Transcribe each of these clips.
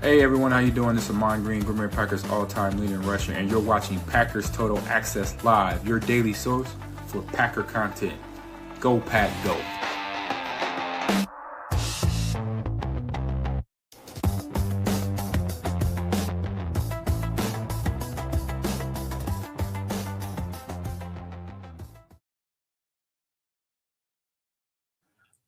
Hey everyone, how you doing? This is Amon Green, Green Bay Packers all-time leading rusher, and you're watching Packers Total Access Live, your daily source for Packer content. Go Pack, go!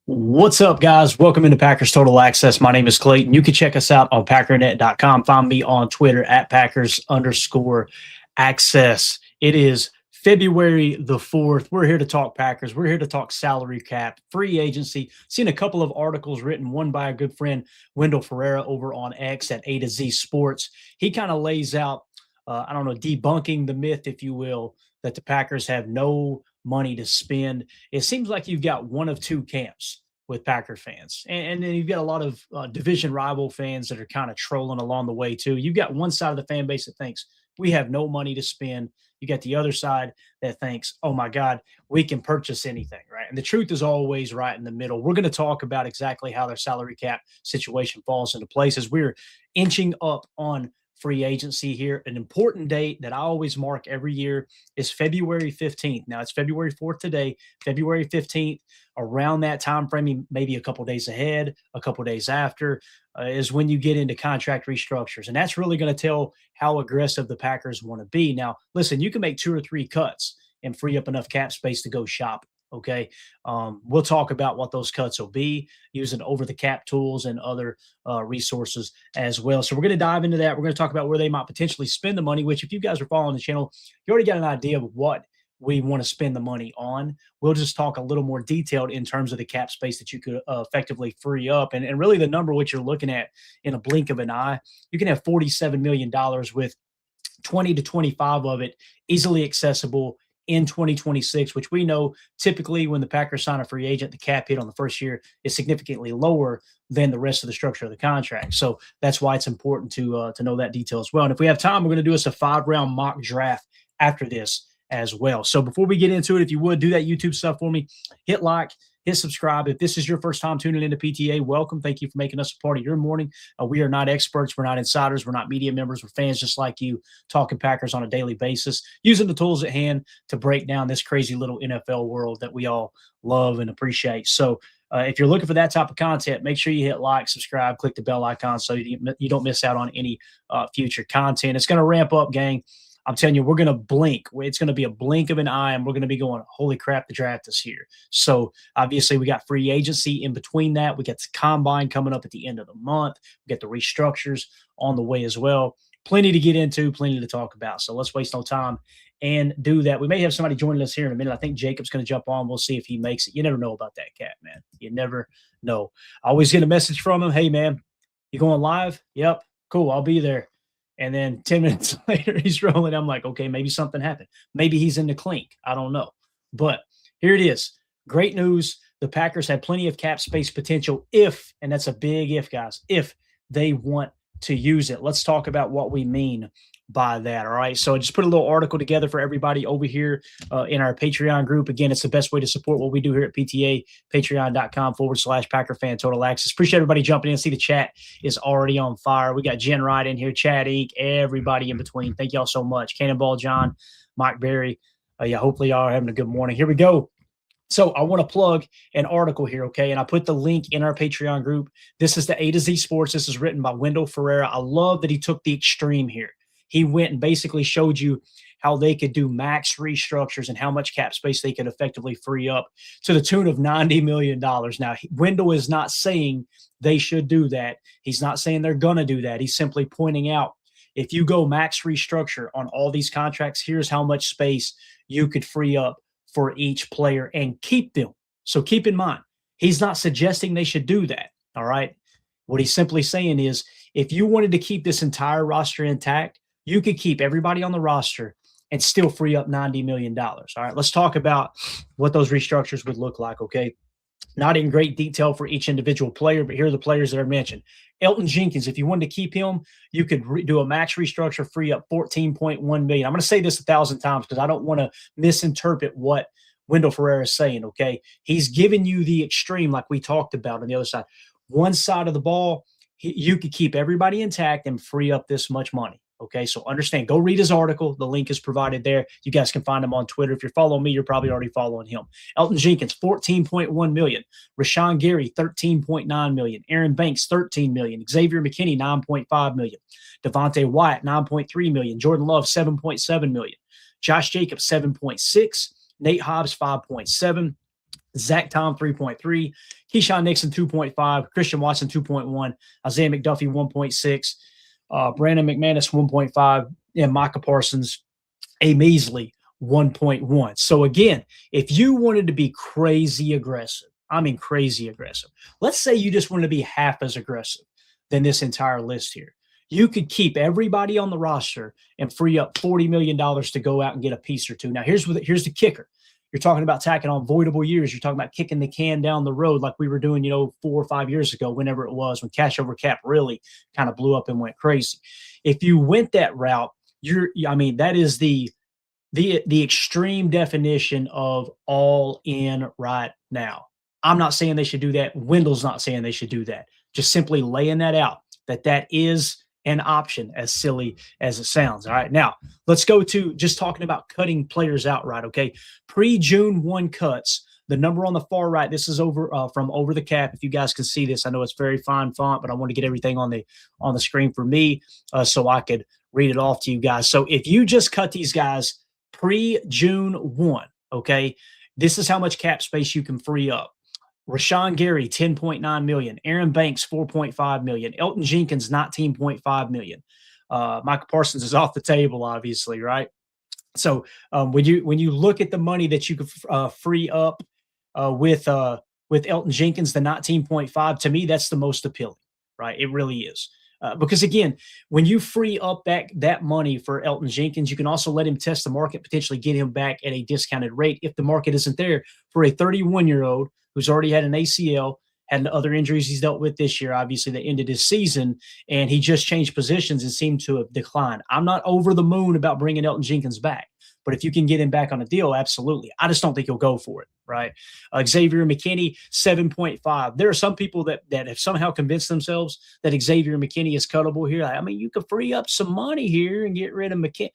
What's up, guys? Welcome into Packers Total Access. My name is Clayton. You can check us out on Packernet.com. Find me on Twitter at Packers_access. It is February the 4th. We're here to talk Packers. We're here to talk salary cap, free agency. Seen a couple of articles written, one by a good friend, Wendell Ferreira, over on X at A to Z Sports. He kind of lays out, debunking the myth, if you will, that the Packers have no money to spend. It seems like you've got one of two camps with Packer fans. And then you've got a lot of division rival fans that are kind of trolling along the way too. You've got one side of the fan base that thinks we have no money to spend. You got the other side that thinks, oh my God, we can purchase anything, right? And the truth is always right in the middle. We're going to talk about exactly how their salary cap situation falls into place as we're inching up on free agency here. An important date that I always mark every year is February 15th. Now it's February 4th today, February 15th, around that time frame, maybe a couple days ahead, a couple days after, is when you get into contract restructures. And that's really going to tell how aggressive the Packers want to be. Now, listen, you can make 2 or 3 cuts and free up enough cap space to go shopping. Okay. We'll talk about what those cuts will be using over the cap tools and other resources as well. So we're going to dive into that. We're going to talk about where they might potentially spend the money, which if you guys are following the channel, you already got an idea of what we want to spend the money on. We'll just talk a little more detailed in terms of the cap space that you could effectively free up. And really the number which you're looking at in a blink of an eye, you can have $47 million with 20 to 25 of it easily accessible in 2026, which we know typically when the Packers sign a free agent, the cap hit on the first year is significantly lower than the rest of the structure of the contract. So that's why it's important to know that detail as well. And if we have time, we're going to do us a 5-round mock draft after this as well. So before we get into it, if you would do that YouTube stuff for me, hit like, hit subscribe. If this is your first time tuning into PTA, welcome. Thank you for making us a part of your morning. We are not experts. We're not insiders. We're not media members. We're fans just like you, talking Packers on a daily basis, using the tools at hand to break down this crazy little NFL world that we all love and appreciate. So if you're looking for that type of content, make sure you hit like, subscribe, click the bell icon so you don't miss out on any future content. It's going to ramp up, gang. I'm telling you, we're going to blink. It's going to be a blink of an eye, and we're going to be going, holy crap, the draft is here. So, obviously, we got free agency in between that. We got the combine coming up at the end of the month. We got the restructures on the way as well. Plenty to get into, plenty to talk about. So, let's waste no time and do that. We may have somebody joining us here in a minute. I think Jacob's going to jump on. We'll see if he makes it. You never know about that cat, man. You never know. I always get a message from him. Hey, man, you going live? Yep. Cool. I'll be there. And then 10 minutes later, he's rolling. I'm like, okay, maybe something happened. Maybe he's in the clink. I don't know. But here it is. Great news. The Packers have plenty of cap space potential if, and that's a big if, guys, if they want to use it. Let's talk about what we mean by that. All right. So I just put a little article together for everybody over here in our Patreon group. Again, it's the best way to support what we do here at PTA, patreon.com/Packer Fan Total Access. Appreciate everybody jumping in. See the chat is already on fire. We got Jen Wright in here, Chad Eek, everybody in between. Thank y'all so much. Cannonball John, Mike Berry. Hopefully y'all are having a good morning. Here we go. So I want to plug an article here, okay? And I put the link in our Patreon group. This is the A to Z Sports. This is written by Wendell Ferreira. I love that he took the extreme here. He went and basically showed you how they could do max restructures and how much cap space they could effectively free up to the tune of $90 million. Now, Wendell is not saying they should do that. He's not saying they're going to do that. He's simply pointing out if you go max restructure on all these contracts, here's how much space you could free up for each player and keep them. So keep in mind, he's not suggesting they should do that, all right? What he's simply saying is if you wanted to keep this entire roster intact, you could keep everybody on the roster and still free up $90 million. All right, let's talk about what those restructures would look like, okay? Not in great detail for each individual player, but here are the players that are mentioned. Elgton Jenkins, if you wanted to keep him, you could do a max restructure, free up $14.1 million. I'm going to say this 1,000 times because I don't want to misinterpret what Wendell Ferreira is saying, okay? He's giving you the extreme like we talked about on the other side. One side of the ball, you could keep everybody intact and free up this much money. Okay, so understand, go read his article. The link is provided there. You guys can find him on Twitter. If you're following me, you're probably already following him. Elgton Jenkins, $14.1 million. Rashawn Gary, $13.9 million. Aaron Banks, $13 million. Xavier McKinney, $9.5 million. Devontae Wyatt, $9.3 million. Jordan Love, $7.7 million. Josh Jacobs, $7.6. Nate Hobbs, $5.7. Zach Tom, 3.3. Keyshawn Nixon, 2.5. Christian Watson, 2.1. Isaiah McDuffie, 1.6. Brandon McManus, 1.5. And Micah Parsons, a measly 1.1. So again, if you wanted to be crazy aggressive, I mean crazy aggressive, let's say you just wanted to be half as aggressive than this entire list here. You could keep everybody on the roster and free up $40 million to go out and get a piece or two. Now, here's the kicker. You're talking about tacking on voidable years. You're talking about kicking the can down the road like we were doing, 4 or 5 years ago, whenever it was, when cash over cap really kind of blew up and went crazy. If you went that route, that is the extreme definition of all in right now. I'm not saying they should do that. Wendell's not saying they should do that. Just simply laying that out, that is an option, as silly as it sounds. All right. Now let's go to just talking about cutting players outright. Okay. Pre-June 1 cuts, the number on the far right, this is over from Over the Cap. If you guys can see this, I know it's very fine font, but I want to get everything on the screen for me so I could read it off to you guys. So if you just cut these guys pre-June 1, okay, this is how much cap space you can free up. Rashawn Gary, $10.9 million. Aaron Banks, $4.5 million. Elgton Jenkins, $19.5 million. Micah Parsons is off the table, obviously, right? So when you look at the money that you could free up with Elgton Jenkins, the 19.5, to me, that's the most appealing, right? It really is. Because again, when you free up that money for Elgton Jenkins, you can also let him test the market, potentially get him back at a discounted rate if the market isn't there for a 31-year-old who's already had an ACL, had other injuries he's dealt with this year, obviously, that ended his season, and he just changed positions and seemed to have declined. I'm not over the moon about bringing Elgton Jenkins back, but if you can get him back on a deal, absolutely. I just don't think he'll go for it, right? Xavier McKinney, 7.5. There are some people that have somehow convinced themselves that Xavier McKinney is cuttable here. I mean, you could free up some money here and get rid of McKinney.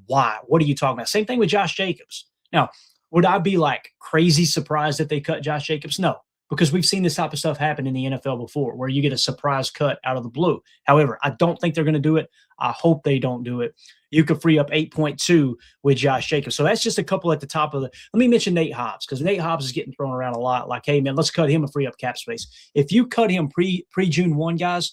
Why? What are you talking about? Same thing with Josh Jacobs. Now, would I be like crazy surprised if they cut Josh Jacobs? No, because we've seen this type of stuff happen in the NFL before where you get a surprise cut out of the blue. However, I don't think they're going to do it. I hope they don't do it. You could free up 8.2 with Josh Jacobs. So that's just a couple at the top of the – let me mention Nate Hobbs, because Nate Hobbs is getting thrown around a lot. Like, hey, man, let's cut him and free up cap space. If you cut him pre-June 1, guys,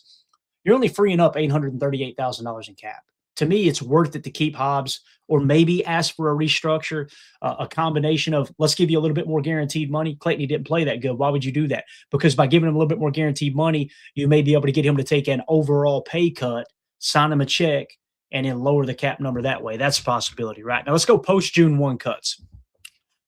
you're only freeing up $838,000 in cap. To me, it's worth it to keep Hobbs or maybe ask for a restructure, a combination of let's give you a little bit more guaranteed money. Clayton, he didn't play that good. Why would you do that? Because by giving him a little bit more guaranteed money, you may be able to get him to take an overall pay cut, sign him a check, and then lower the cap number that way. That's a possibility, right? Now let's go post-June 1 cuts.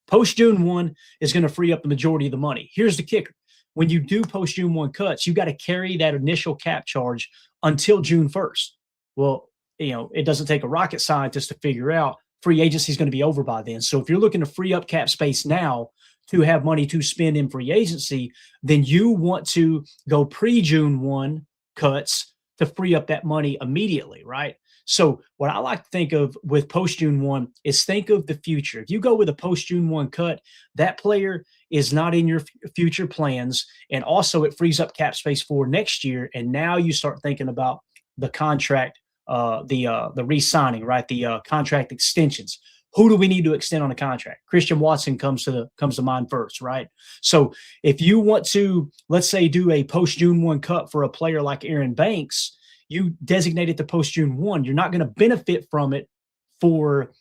Post-June 1 is going to free up the majority of the money. Here's the kicker. When you do post-June 1 cuts, you got to carry that initial cap charge until June 1st. Well, it doesn't take a rocket scientist to figure out free agency is going to be over by then. So if you're looking to free up cap space now to have money to spend in free agency, then you want to go pre-June 1 cuts to free up that money immediately, right? So what I like to think of with post-June 1 is think of the future. If you go with a post-June 1 cut, that player is not in your future plans, and also it frees up cap space for next year, and now you start thinking about the contract, the re-signing, right? The contract extensions. Who do we need to extend on a contract? Christian Watson comes to mind first, right? So if you want to, let's say, do a post-June 1 cut for a player like Aaron Banks, you designate it to post-June 1. You're not going to benefit from it for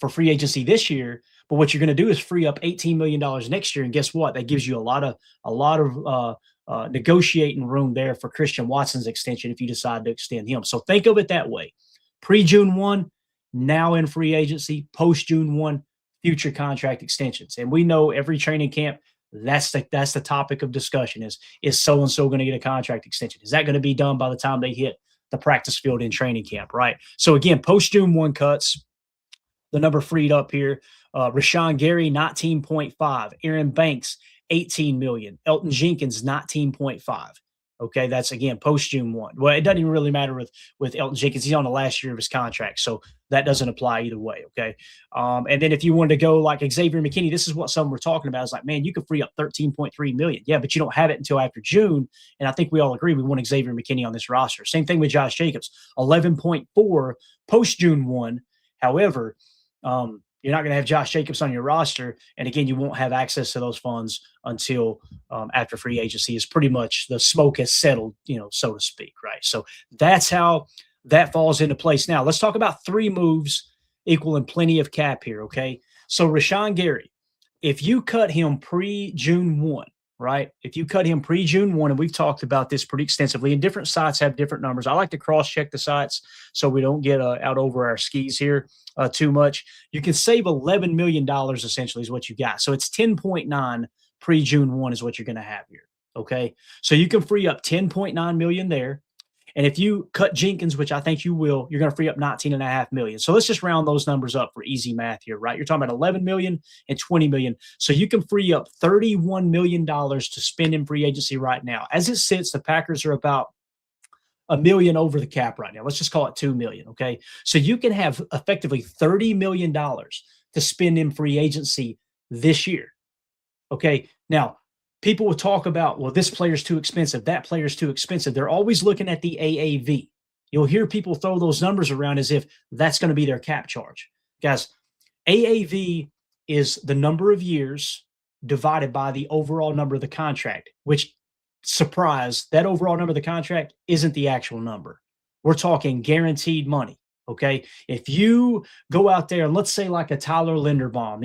free agency this year, but what you're going to do is free up $18 million next year, and guess what? That gives you a lot of negotiating room there for Christian Watson's extension if you decide to extend him. So think of it that way. Pre-June 1, now in free agency, post-June 1, future contract extensions. And we know every training camp, that's the topic of discussion is so-and-so going to get a contract extension? Is that going to be done by the time they hit the practice field in training camp, right? So again, post-June 1 cuts, the number freed up here. Rashawn Gary, 19.5. Aaron Banks, $18 million. Elgton Jenkins, 19.5. Okay, that's again post June 1. Well, it doesn't even really matter with Elton Jenkins. He's on the last year of his contract, so that doesn't apply either way. Okay, and then if you wanted to go like Xavier McKinney, this is what some we're talking about. Is like, man, you could free up 13.3 million. Yeah, but you don't have it until after June. And I think we all agree we want Xavier McKinney on this roster. Same thing with Josh Jacobs, 11.4 post June 1. However, you're not going to have Josh Jacobs on your roster. And again, you won't have access to those funds until after free agency is pretty much the smoke has settled, so to speak, right? So that's how that falls into place. Now, let's talk about 3 moves equaling plenty of cap here, okay? So Rashawn Gary, if you cut him pre-June 1, right? If you cut him pre-June 1, and we've talked about this pretty extensively, and different sites have different numbers. I like to cross-check the sites so we don't get out over our skis here too much. You can save $11 million essentially is what you got. So it's 10.9 pre-June 1 is what you're going to have here, okay? So you can free up 10.9 million there. And if you cut Jenkins, which I think you will, you're going to free up 19.5 million. So let's just round those numbers up for easy math here, right? You're talking about 11 million and 20 million. So you can free up $31 million to spend in free agency right now. As it sits, the Packers are about $1 million over the cap right now. Let's just call it $2 million. Okay. So you can have effectively $30 million to spend in free agency this year. Okay. Now, people will talk about, well, this player's too expensive, that player's too expensive. They're always looking at the AAV. You'll hear people throw those numbers around as if that's going to be their cap charge. Guys, AAV is the number of years divided by the overall number of the contract, which, surprise, that overall number of the contract isn't the actual number. We're talking guaranteed money. Okay, if you go out there and let's say like a Tyler Linderbaum,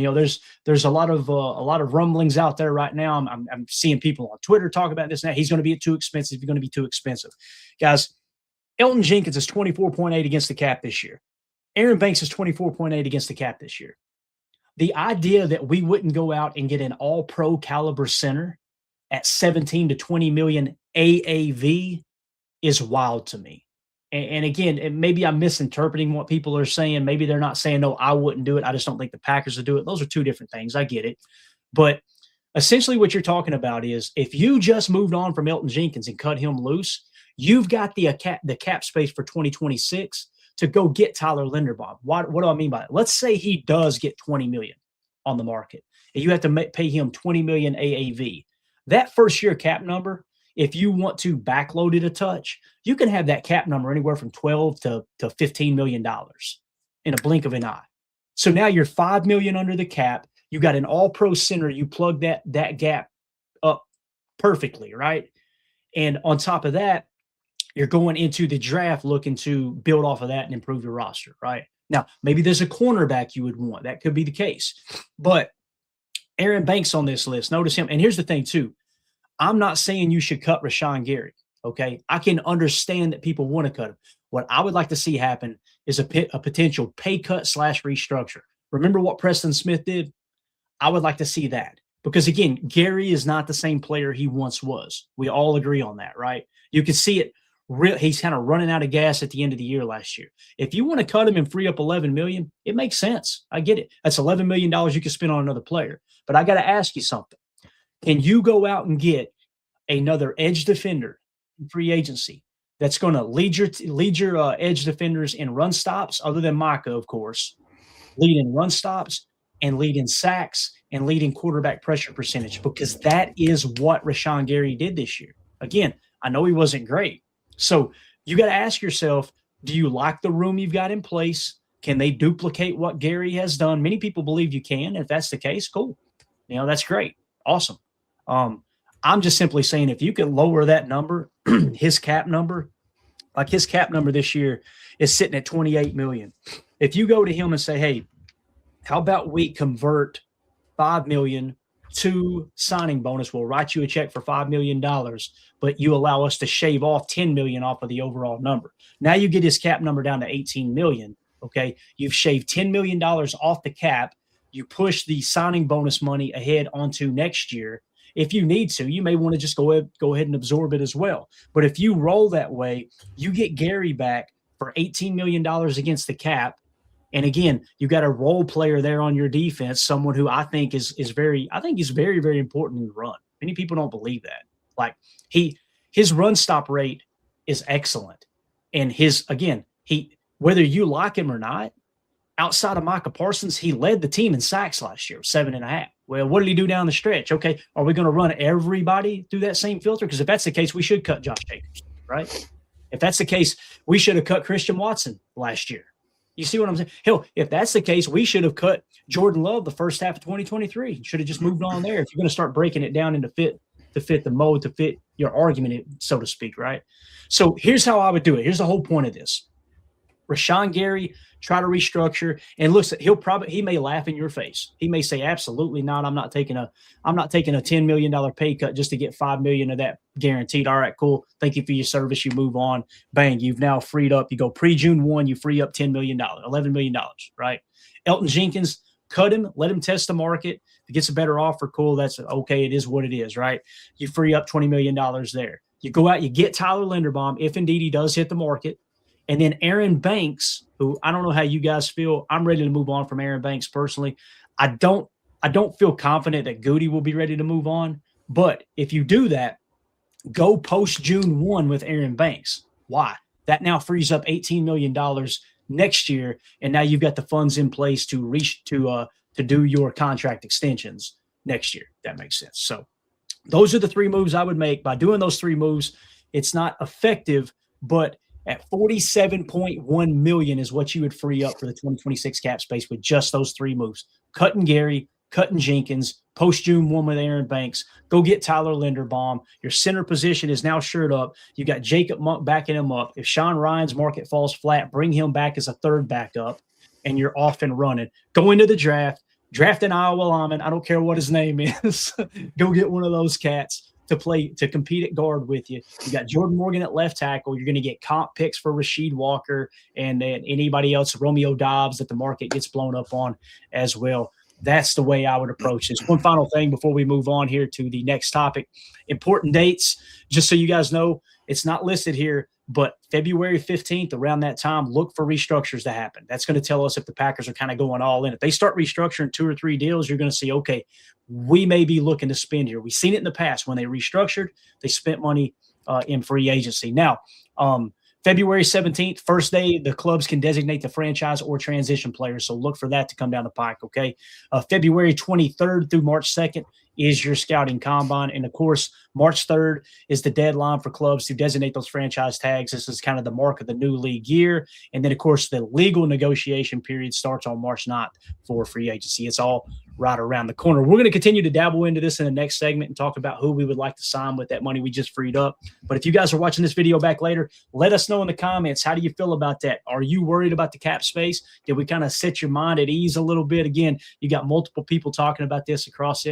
there's a lot of rumblings out there right now. I'm seeing people on Twitter talk about this and that. He's going to be too expensive. He's going to be too expensive, guys. Elton Jenkins is 24.8 against the cap this year. Aaron Banks is 24.8 against the cap this year. The idea that we wouldn't go out and get an all-pro caliber center at 17 to 20 million AAV is wild to me. And again, maybe I'm misinterpreting what people are saying. Maybe they're not saying, no, I wouldn't do it. I just don't think the Packers would do it. Those are 2 different things. I get it. But essentially what you're talking about is if you just moved on from Elton Jenkins and cut him loose, you've got the cap space for 2026 to go get Tyler Linderbaum. What do I mean by that? Let's say he does get 20 million on the market and you have to pay him 20 million AAV. That first year cap number, if you want to backload it a touch, you can have that cap number anywhere from 12 to $15 million in a blink of an eye. So now you're 5 million under the cap. You got an all-pro center. You plug that gap up perfectly, right? And on top of that, you're going into the draft looking to build off of that and improve your roster, right? Now, maybe there's a cornerback you would want. That could be the case. But Aaron Banks on this list, notice him. And here's the thing, too. I'm not saying you should cut Rashawn Gary, okay? I can understand that people want to cut him. What I would like to see happen is a potential pay cut / restructure. Remember what Preston Smith did? I would like to see that. Because, again, Gary is not the same player he once was. We all agree on that, right? You can see it. He's kind of running out of gas at the end of the year last year. If you want to cut him and free up $11 million, it makes sense. I get it. That's $11 million you can spend on another player. But I got to ask you something. Can you go out and get another edge defender in free agency that's going to lead your edge defenders in run stops, other than Micah, of course, lead in run stops and lead in sacks and lead in quarterback pressure percentage? Because that is what Rashawn Gary did this year. Again, I know he wasn't great. So you got to ask yourself, do you like the room you've got in place? Can they duplicate what Gary has done? Many people believe you can. If that's the case, cool. That's great. Awesome. I'm just simply saying if you can lower that number, his cap number, like his cap number this year is sitting at 28 million. If you go to him and say, hey, how about we convert 5 million to signing bonus? We'll write you a check for $5 million, but you allow us to shave off 10 million off of the overall number. Now you get his cap number down to 18 million. Okay. You've shaved $10 million off the cap. You push the signing bonus money ahead onto next year. If you need to, you may want to just go ahead and absorb it as well. But if you roll that way, you get Gary back for $18 million against the cap. And again, you got a role player there on your defense, someone who I think is very, very important in the run. Many people don't believe that. Like his run stop rate is excellent. And whether you like him or not, outside of Micah Parsons, he led the team in sacks last year, 7.5. Well, what did he do down the stretch? Okay, are we going to run everybody through that same filter? Because if that's the case, we should cut Josh Jacobs, right? If that's the case, we should have cut Christian Watson last year. You see what I'm saying? Hell, if that's the case, we should have cut Jordan Love the first half of 2023. Should have just moved on there. If you're going to start breaking it down into fit the mold, to fit your argument, so to speak, right? So here's how I would do it. Here's the whole point of this. Rashawn Gary, try to restructure, and looks, he may laugh in your face. He may say, absolutely not. I'm not taking a $10 million pay cut just to get $5 million of that guaranteed. All right, cool. Thank you for your service. You move on. Bang. You've now freed up. You go pre-June 1, you free up $10 million, $11 million, right? Elton Jenkins, cut him, let him test the market. If he gets a better offer, cool. That's okay. It is what it is, right? You free up $20 million there. You go out, you get Tyler Linderbaum, if indeed he does hit the market. And then Aaron Banks, who I don't know how you guys feel. I'm ready to move on from Aaron Banks personally. I don't feel confident that Goody will be ready to move on. But if you do that, go post June 1 with Aaron Banks. Why? That now frees up $18 million next year, and now you've got the funds in place to do your contract extensions next year. That makes sense. So those are the three moves I would make. By doing those three moves, it's not effective, but at $47.1 million is what you would free up for the 2026 cap space with just those three moves. Cutting Gary, cutting Jenkins, post June 1 with Aaron Banks, go get Tyler Linderbaum. Your center position is now shored up. You got Jacob Monk backing him up. If Sean Ryan's market falls flat, bring him back as a third backup, and you're off and running. Go into the draft an Iowa lineman. I don't care what his name is. Go get one of those cats to compete at guard with you. You got Jordan Morgan at left tackle. You're going to get comp picks for Rasheed Walker and then anybody else, Romeo Dobbs, that the market gets blown up on as well. That's the way I would approach this. One final thing before we move on here to the next topic. Important dates, just so you guys know, it's not listed here, but February 15th, around that time, look for restructures to happen. That's going to tell us if the Packers are kind of going all in. If they start restructuring 2 or 3 deals, you're going to see, okay, we may be looking to spend here. We've seen it in the past. When they restructured, they spent money in free agency. Now, February 17th, first day, the clubs can designate the franchise or transition players. So look for that to come down the pike, okay? February 23rd through March 2nd is your scouting combine. And, of course, March 3rd is the deadline for clubs to designate those franchise tags. This is kind of the mark of the new league year. And then, of course, the legal negotiation period starts on March 9th for free agency. It's all right around the corner. We're going to continue to dabble into this in the next segment and talk about who we would like to sign with that money we just freed up. But if you guys are watching this video back later, let us know in the comments, how do you feel about that? Are you worried about the cap space? Did we kind of set your mind at ease a little bit? Again, you got multiple people talking about this across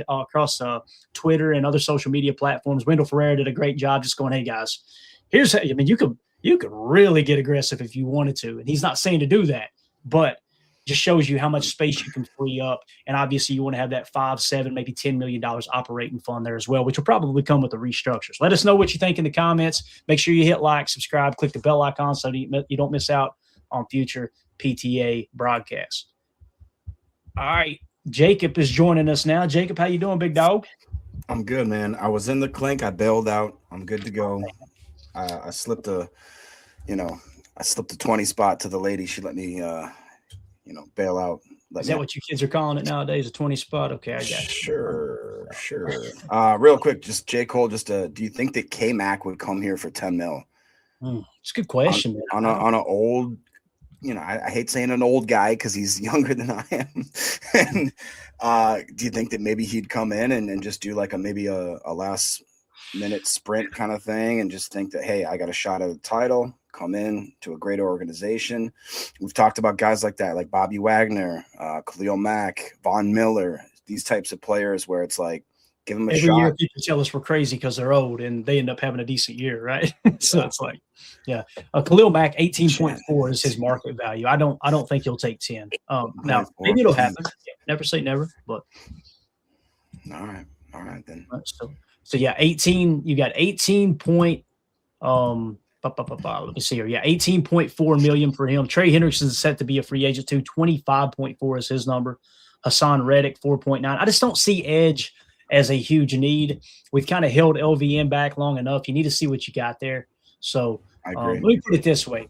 Twitter and other social media platforms. Wendell Ferreira did a great job just going, hey, guys, here's how, you could really get aggressive if you wanted to. And he's not saying to do that, but just shows you how much space you can free up. And obviously you want to have that $5, $7, maybe $10 million operating fund there as well, which will probably come with the restructures. Let us know what you think in the comments. Make sure you hit like, subscribe, click the bell icon so you don't miss out on future PTA broadcasts. All right. Jacob is joining us now. Jacob, how you doing, big dog? I'm good, man. I was in the clink. I bailed out. I'm good to go. I slipped a 20 spot to the lady. She let me, bail out. Is that what you kids are calling it nowadays? A 20 spot? Okay, I got you. Sure. Real quick, just J. Cole. Do you think that K-Mac would come here for $10 million? It's a good question. On an old, I hate saying an old guy because he's younger than I am. And do you think that maybe he'd come in and just do like a last minute sprint kind of thing and just think that, hey, I got a shot at the title, come in to a great organization? We've talked about guys like that, like Bobby Wagner, Khalil Mack, Von Miller, these types of players where it's like, give them a shot. Every year people tell us we're crazy because they're old and they end up having a decent year, right? So it's like, yeah. Khalil Mack, 18.4 is his market value. I don't think he'll take 10. Now, maybe it'll happen. Never say never, but. All right then. So yeah, 18. You got 18 point. Let me see here. Yeah, 18.4 million for him. Trey Hendrickson is set to be a free agent too. 25.4 is his number. Hassan Reddick, 4.9. I just don't see edge as a huge need. We've kind of held LVM back long enough. You need to see what you got there. So I agree. let me put it this way.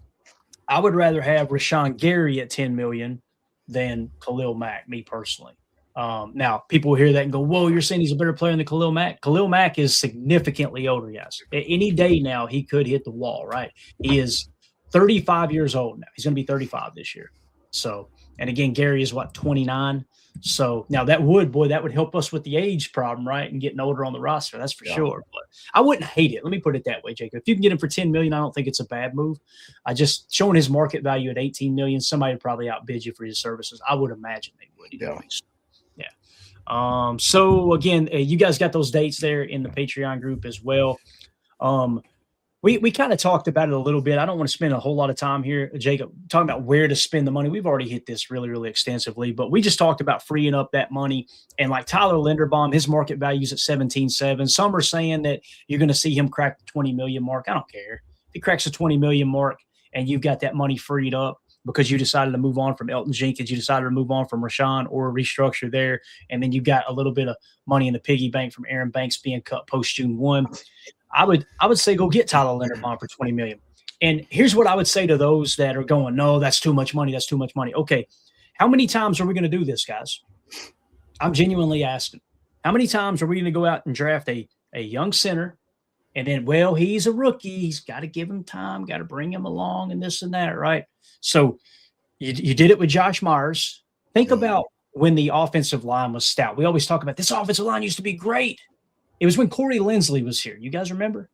I would rather have Rashawn Gary at $10 million than Khalil Mack, me personally. Now, people hear that and go, whoa, you're saying he's a better player than Khalil Mack? Khalil Mack is significantly older, yes. Any day now, he could hit the wall, right? He is 35 years old now. He's going to be 35 this year. So, and again, Gary is, 29? So now that would help us with the age problem, right? And getting older on the roster. That's for sure. But I wouldn't hate it. Let me put it that way, Jacob. If you can get him for $10 million, I don't think it's a bad move. I just showing his market value at $18 million, somebody would probably outbid you for his services. I would imagine they would. Yeah. So again, you guys got those dates there in the Patreon group as well. We kind of talked about it a little bit. I don't want to spend a whole lot of time here, Jacob, talking about where to spend the money. We've already hit this really, really extensively, but we just talked about freeing up that money. And like Tyler Linderbaum, his market value is at 17.7. Some are saying that you're going to see him crack the 20 million mark. I don't care. If he cracks the 20 million mark and you've got that money freed up because you decided to move on from Elton Jenkins, you decided to move on from Rashawn or restructure there, and then you got a little bit of money in the piggy bank from Aaron Banks being cut post June 1. I would say go get Tyler Linderbaum for $20 million. And here's what I would say to those that are going, no, that's too much money. That's too much money. Okay, how many times are we going to do this, guys? I'm genuinely asking. How many times are we going to go out and draft a young center, and then, well, he's a rookie. He's got to give him time, got to bring him along and this and that, right? So you did it with Josh Myers. Think about when the offensive line was stout. We always talk about this offensive line used to be great. It was when Corey Linsley was here. You guys remember?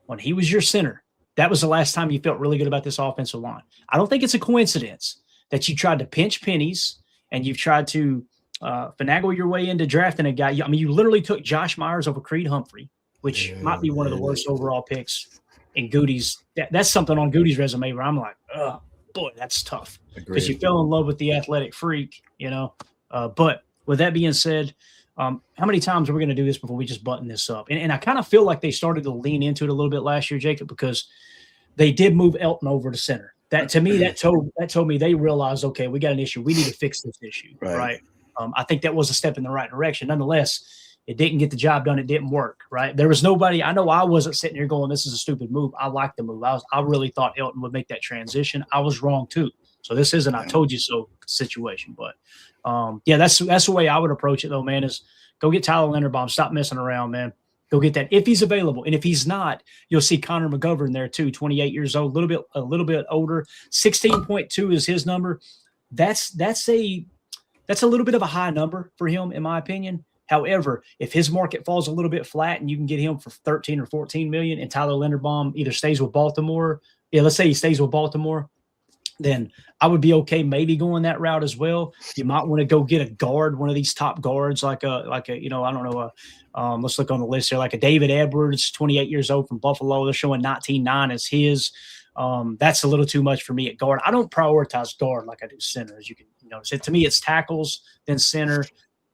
When he was your center. That was the last time you felt really good about this offensive line. I don't think it's a coincidence that you tried to pinch pennies and you've tried to finagle your way into drafting a guy. I mean, you literally took Josh Myers over Creed Humphrey, which might be one of the worst overall picks in Goody's. That's something on Goody's resume where I'm like, oh, boy, that's tough. Because you fell in love with the athletic freak, But with that being said, how many times are we going to do this before we just button this up? And I kind of feel like they started to lean into it a little bit last year, Jacob, because they did move Elton over to center. That to me, that told me they realized, okay, we got an issue. We need to fix this issue, right? I think that was a step in the right direction. Nonetheless, it didn't get the job done. It didn't work, right? There was nobody. I know I wasn't sitting here going, this is a stupid move. I like the move. I really thought Elton would make that transition. I was wrong too. So this isn't I told you so situation, but that's the way I would approach it though, man, is go get Tyler Linderbaum. Stop messing around, man. Go get that if he's available. And if he's not, you'll see Connor McGovern there too, 28 years old, a little bit older. 16.2 is his number. That's a little bit of a high number for him, in my opinion. However, if his market falls a little bit flat and you can get him for 13 or 14 million and Tyler Linderbaum either stays with Baltimore, let's say he stays with Baltimore, then I would be okay maybe going that route as well. You might want to go get a guard, one of these top guards, like a I don't know, let's look on the list here, like a David Edwards, 28 years old from Buffalo. They're showing 19.9 as his. That's a little too much for me at guard. I don't prioritize guard like I do center, as you can notice. To me, it's tackles, then center,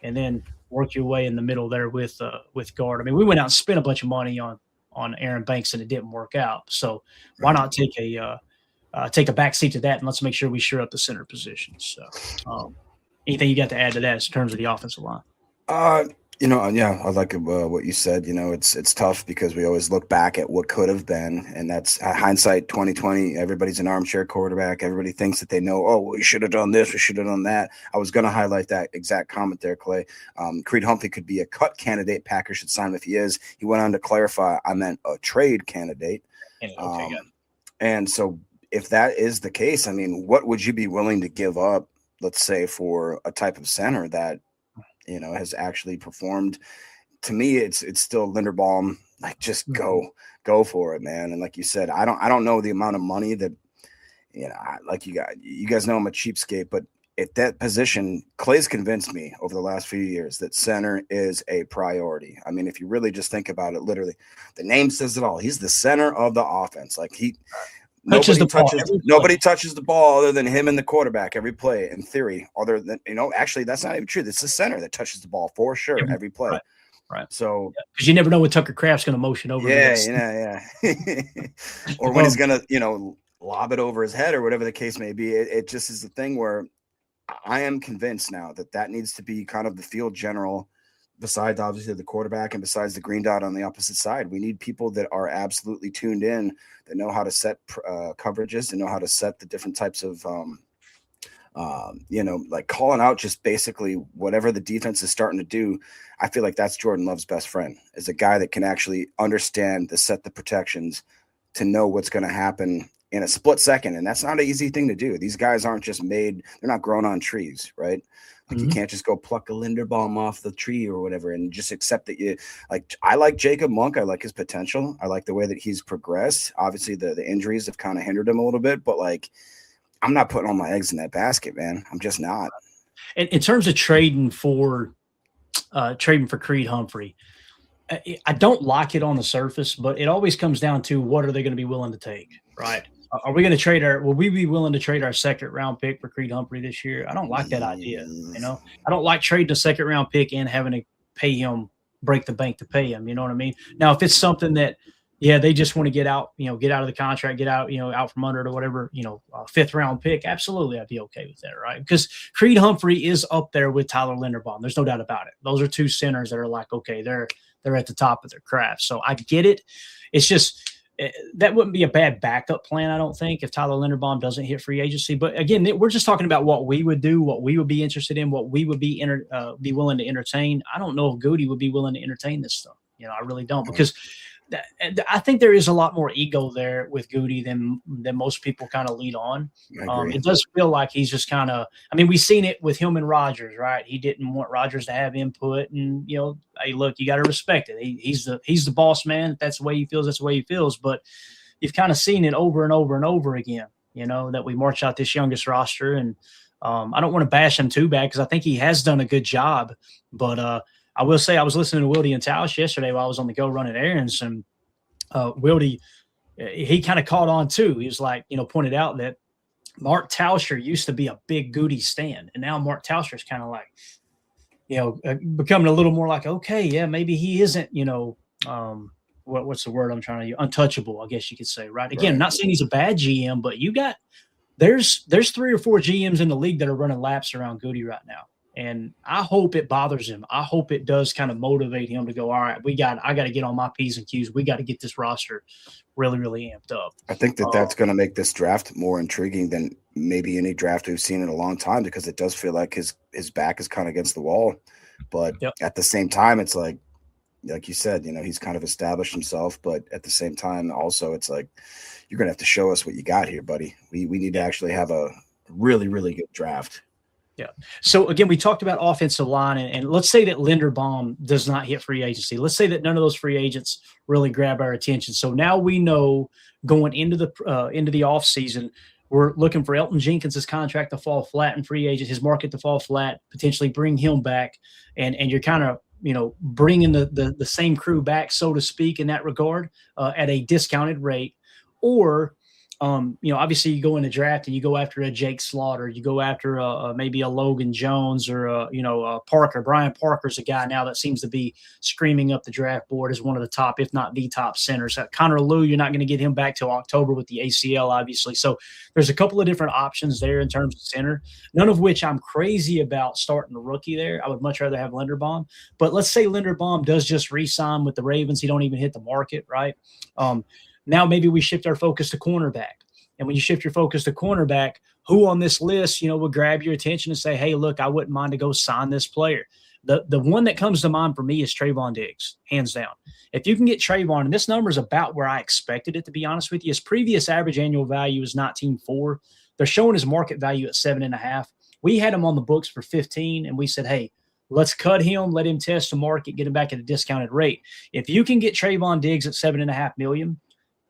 and then work your way in the middle there with guard. I mean, we went out and spent a bunch of money on Aaron Banks and it didn't work out. So why not take a back seat to that, and let's make sure we shore up the center position. So anything you got to add to that in terms of the offensive line? I like what you said. It's tough because we always look back at what could have been, and that's hindsight 2020. Everybody's an armchair quarterback. Everybody thinks that they know, oh, we should have done this, we should have done that. I was going to highlight that exact comment there, Clay. Creed Humphrey could be a cut candidate. Packers should sign him if he is. He went on to clarify, I meant a trade candidate. And so if that is the case, I mean, what would you be willing to give up, let's say, for a type of center that has actually performed? To me, it's still Linderbaum. Like, just go for it, man. And like you said, I don't know the amount of money that, like you guys know I'm a cheapskate, but at that position, Clay's convinced me over the last few years that center is a priority. I mean, if you really just think about it, literally, the name says it all. He's the center of the offense. Like nobody touches the ball other than him and the quarterback every play, in theory, other than, actually, that's not even true. It's the center that touches the ball for sure every play. Right. So, because you never know when Tucker Kraft's going to motion over. Yeah. Or when he's going to, lob it over his head or whatever the case may be. It just is the thing where I am convinced now that needs to be kind of the field general besides obviously the quarterback and besides the green dot on the opposite side. We need people that are absolutely tuned in, that know how to set coverages, and know how to set the different types of, like calling out just basically whatever the defense is starting to do. I feel like that's Jordan Love's best friend, is a guy that can actually understand to set the protections, to know what's going to happen in a split second. And that's not an easy thing to do. These guys aren't just made, they're not grown on trees, right? Like you can't just go pluck a Linderbaum off the tree or whatever and just accept that you like. I like Jacob Monk. I like his potential. I like the way that he's progressed. Obviously, the injuries have kind of hindered him a little bit, but like, I'm not putting all my eggs in that basket, man. I'm just not. In terms of trading for Creed Humphrey, I don't like it on the surface, but it always comes down to what are they going to be willing to take, right? Are we going to will we be willing to trade our second round pick for Creed Humphrey this year? I don't like that idea. I don't like trading a second round pick and having to pay him, break the bank to pay him. You know what I mean? Now, if it's something that, they just want to get out of the contract, get out, out from under it or whatever, fifth round pick. Absolutely. I'd be okay with that. Right. Because Creed Humphrey is up there with Tyler Linderbaum. There's no doubt about it. Those are two centers that are like, okay, they're at the top of their craft. So I get it. It's just, that wouldn't be a bad backup plan, I don't think, if Tyler Linderbaum doesn't hit free agency. But again, we're just talking about what we would do, what we would be interested in, what we would be willing to entertain. I don't know if Goody would be willing to entertain this stuff. I really don't, because I think there is a lot more ego there with Goody than most people kind of lead on. It does feel like he's just kind of, we've seen it with him and Rodgers, right? He didn't want Rodgers to have input, and hey, look, you got to respect it. He's the boss man. If that's the way he feels, that's the way he feels. But you've kind of seen it over and over and over again. That we march out this youngest roster, and I don't want to bash him too bad because I think he has done a good job, but I will say I was listening to Wildy and Tausch yesterday while I was on the go running errands, and Wildy, he kind of caught on too. He was like, pointed out that Mark Tauscher used to be a big Goody stan, and now Mark Tauscher is kind of like, becoming a little more like, okay, yeah, maybe he isn't, what's the word I'm trying to use? Untouchable, I guess you could say, right? Again, I'm not saying he's a bad GM, but there's 3 or 4 GMs in the league that are running laps around Goody right now. And I hope it bothers him. I hope it does kind of motivate him to go, all right, I got to get on my P's and Q's. We got to get this roster really, really amped up. I think that's going to make this draft more intriguing than maybe any draft we've seen in a long time, because it does feel like his back is kind of against the wall. But at the same time, it's like you said, he's kind of established himself. But at the same time, also, it's like, you're going to have to show us what you got here, buddy. We need to actually have a really, really good draft. Yeah. So again, we talked about offensive line, and let's say that Linderbaum does not hit free agency. Let's say that none of those free agents really grab our attention. So now we know going into the offseason, we're looking for Elton Jenkins' contract to fall flat in free agent, his market to fall flat, potentially bring him back, and you're kind of bringing the same crew back, so to speak, in that regard, at a discounted rate, or obviously you go in the draft and you go after a Jake Slaughter, you go after maybe a Logan Jones or Parker. Brian Parker's a guy now that seems to be screaming up the draft board as one of the top, if not the top centers. Connor Lew, you're not going to get him back till October with the ACL, obviously. So there's a couple of different options there in terms of center, none of which I'm crazy about starting a rookie there. I would much rather have Linderbaum. But let's say Linderbaum does just re-sign with the Ravens. He don't even hit the market, right? Now maybe we shift our focus to cornerback. And when you shift your focus to cornerback, who on this list, will grab your attention and say, hey, look, I wouldn't mind to go sign this player. The one that comes to mind for me is Trayvon Diggs, hands down. If you can get Trayvon, and this number is about where I expected it, to be honest with you, his previous average annual value is 19.4. They're showing his market value at 7.5. We had him on the books for 15, and we said, hey, let's cut him, let him test the market, get him back at a discounted rate. If you can get Trayvon Diggs at $7.5 million,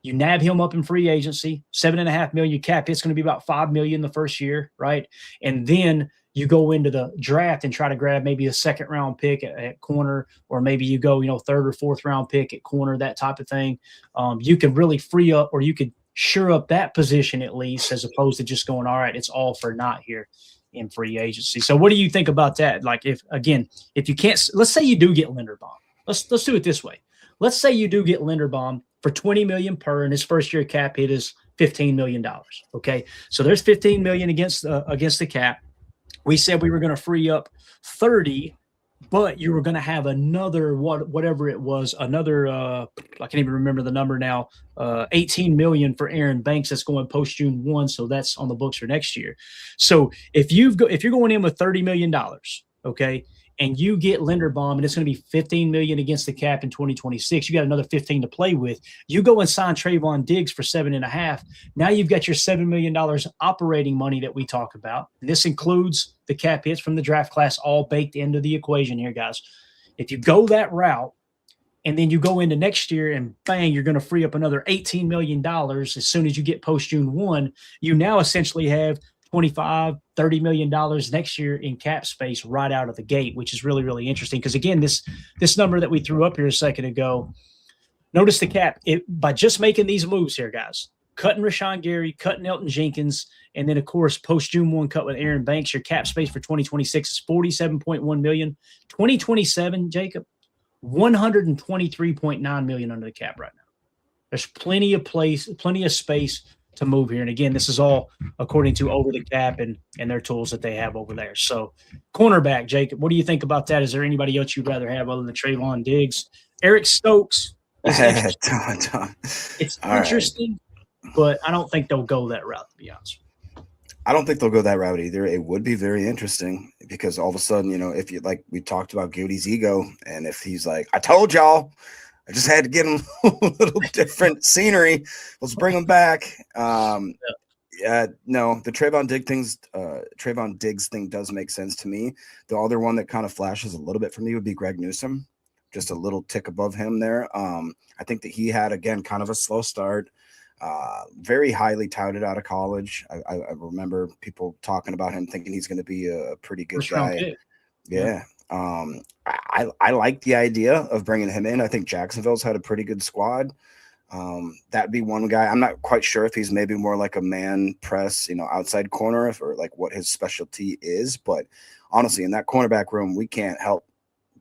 you nab him up in free agency, $7.5 million cap. It's going to be about $5 million the first year, right? And then you go into the draft and try to grab maybe a second round pick at corner, or maybe you go, third or fourth round pick at corner, that type of thing. You could really free up, or you could shore up that position at least, as opposed to just going, all right, it's all for naught here in free agency. So what do you think about that? Like, if you can't, let's say you do get Linderbaum. Let's do it this way. Let's say you do get Linderbaum for $20 million per, and his first year cap hit is $15 million. Okay, so there's $15 million against the cap. We said we were going to free up 30 but you were going to have another whatever it was, another I can't even remember the number now, 18 million for Aaron Banks that's going post June 1, so that's on the books for next year. So if you're going in with $30 million, okay, and you get Linderbaum and it's going to be 15 million against the cap in 2026, you got another 15 to play with. You go and sign Trayvon Diggs for 7.5. Now you've got your $7 million operating money that we talk about. And this includes the cap hits from the draft class all baked into the equation here, guys. If you go that route and then you go into next year and bang, you're going to free up another $18 million as soon as you get post June 1, you now essentially have $25-30 million next year in cap space right out of the gate, which is really, really interesting. Because again, this number that we threw up here a second ago, notice the cap by just making these moves here, guys. Cutting Rashawn Gary, cutting Elton Jenkins, and then of course post June 1 cut with Aaron Banks. Your cap space for 2026 is $47.1 million. 2027, Jacob, $123.9 million under the cap right now. There's plenty of space to move here. And again, this is all according to Over the Cap and their tools that they have over there. So cornerback, Jacob, what do you think about that? Is there anybody else you'd rather have other than Trayvon Diggs? Eric Stokes. It's interesting, but I don't think they'll go that route, to be honest. I don't think they'll go that route either. It would be very interesting because all of a sudden, if you like, we talked about Goody's ego, and if he's like, I told y'all, I just had to get him a little different scenery. Let's bring him back. No, the Trayvon Diggs thing does make sense to me. The other one that kind of flashes a little bit for me would be Greg Newsome, just a little tick above him there. I think that he had, again, kind of a slow start, very highly touted out of college. I remember people talking about him thinking he's going to be a pretty good guy. Yeah. I like the idea of bringing him in. I think Jacksonville's had a pretty good squad. That'd be one guy. I'm not quite sure if he's maybe more like a man press, outside corner, or like what his specialty is. But honestly, in that cornerback room, we can't help